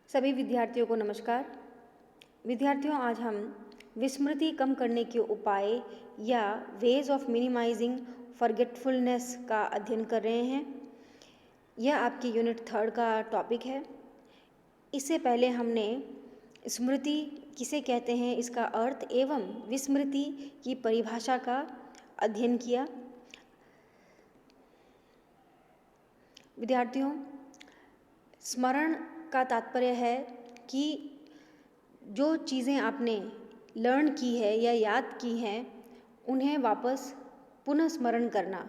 सभी विद्यार्थियों को नमस्कार। विद्यार्थियों, आज हम विस्मृति कम करने के उपाय या वेज ऑफ मिनिमाइजिंग फॉरगेटफुलनेस का अध्ययन कर रहे हैं। यह आपकी यूनिट 3 का टॉपिक है। इससे पहले हमने स्मृति किसे कहते हैं, इसका अर्थ एवं विस्मृति की परिभाषा का अध्ययन किया। विद्यार्थियों, स्मरण का तात्पर्य है कि जो चीज़ें आपने लर्न की है या याद की हैं उन्हें वापस पुनः स्मरण करना।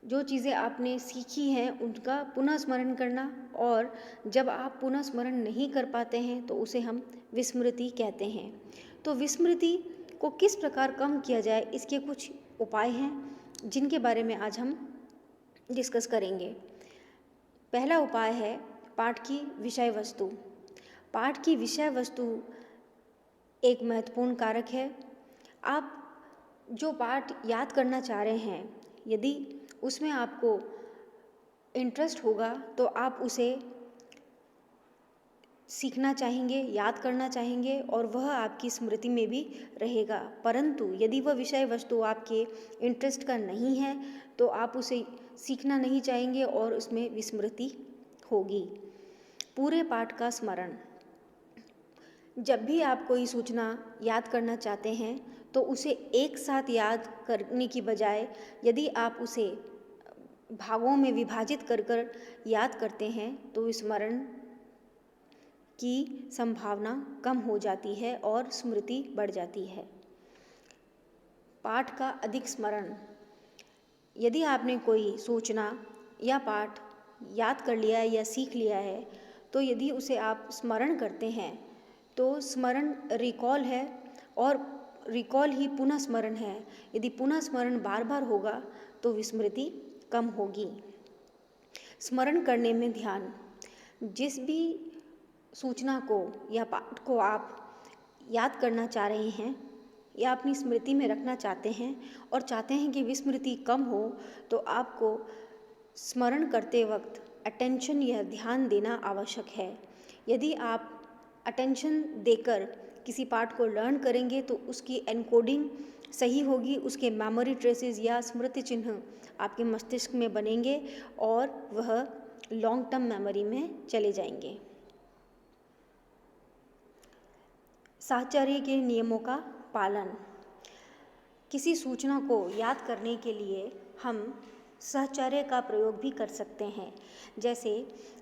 जो चीज़ें आपने सीखी हैं उनका पुनः स्मरण करना, और जब आप पुनः स्मरण नहीं कर पाते हैं तो उसे हम विस्मृति कहते हैं। तो विस्मृति को किस प्रकार कम किया जाए, इसके कुछ उपाय हैं जिनके बारे में आज हम डिस्कस करेंगे। पहला उपाय है पाठ की विषय वस्तु। पाठ की विषय वस्तु एक महत्वपूर्ण कारक है। आप जो पाठ याद करना चाह रहे हैं, यदि उसमें आपको इंटरेस्ट होगा तो आप उसे सीखना चाहेंगे, याद करना चाहेंगे और वह आपकी स्मृति में भी रहेगा। परंतु यदि वह विषय वस्तु आपके इंटरेस्ट का नहीं है तो आप उसे सीखना नहीं चाहेंगे और उसमें विस्मृति होगी। पूरे पाठ का स्मरण। जब भी आप कोई सूचना याद करना चाहते हैं तो उसे एक साथ याद करने की बजाय यदि आप उसे भागों में विभाजित कर याद करते हैं तो स्मरण की संभावना कम हो जाती है और स्मृति बढ़ जाती है। पाठ का अधिक स्मरण। यदि आपने कोई सूचना या पाठ याद कर लिया है या सीख लिया है तो यदि उसे आप स्मरण करते हैं तो स्मरण रिकॉल है और रिकॉल ही पुनः स्मरण है। यदि पुनः स्मरण बार बार होगा तो विस्मृति कम होगी। स्मरण करने में ध्यान। जिस भी सूचना को या पाठ को आप याद करना चाह रहे हैं या अपनी स्मृति में रखना चाहते हैं और चाहते हैं कि विस्मृति कम हो, तो आपको स्मरण करते वक्त अटेंशन या ध्यान देना आवश्यक है। यदि आप अटेंशन देकर किसी पाठ को लर्न करेंगे तो उसकी एनकोडिंग सही होगी, उसके मेमोरी ट्रेसेस या स्मृति चिन्ह आपके मस्तिष्क में बनेंगे और वह लॉन्ग टर्म मेमोरी में चले जाएंगे। साहचर्य के नियमों का पालन। किसी सूचना को याद करने के लिए हम साहचर्य का प्रयोग भी कर सकते हैं। जैसे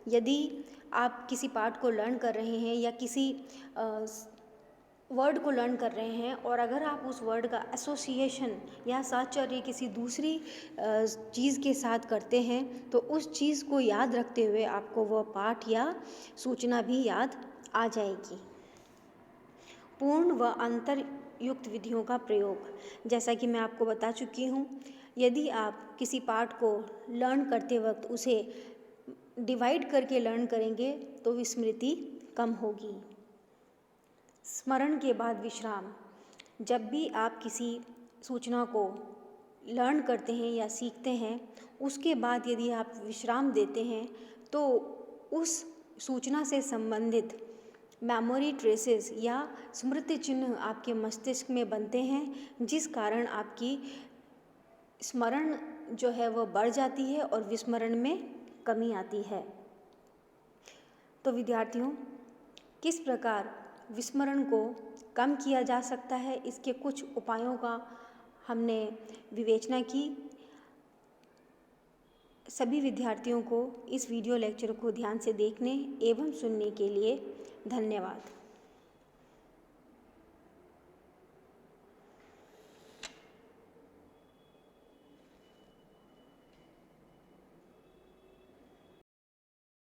यदि आप किसी पाठ को लर्न कर रहे हैं या किसी वर्ड को लर्न कर रहे हैं और अगर आप उस वर्ड का एसोसिएशन या साहचर्य किसी दूसरी चीज़ के साथ करते हैं तो उस चीज़ को याद रखते हुए आपको वह पाठ या सूचना भी याद आ जाएगी। पूर्ण व अंतर युक्त विधियों का प्रयोग। जैसा कि मैं आपको बता चुकी हूँ, यदि आप किसी पाठ को लर्न करते वक्त उसे डिवाइड करके लर्न करेंगे तो विस्मृति कम होगी। स्मरण के बाद विश्राम। जब भी आप किसी सूचना को लर्न करते हैं या सीखते हैं, उसके बाद यदि आप विश्राम देते हैं तो उस सूचना से संबंधित मेमोरी ट्रेसेस या स्मृति चिन्ह आपके मस्तिष्क में बनते हैं, जिस कारण आपकी स्मरण जो है वह बढ़ जाती है और विस्मरण में कमी आती है। तो विद्यार्थियों, किस प्रकार विस्मरण को कम किया जा सकता है, इसके कुछ उपायों का हमने विवेचना की। सभी विद्यार्थियों को इस वीडियो लेक्चर को ध्यान से देखने एवं सुनने के लिए धन्यवाद।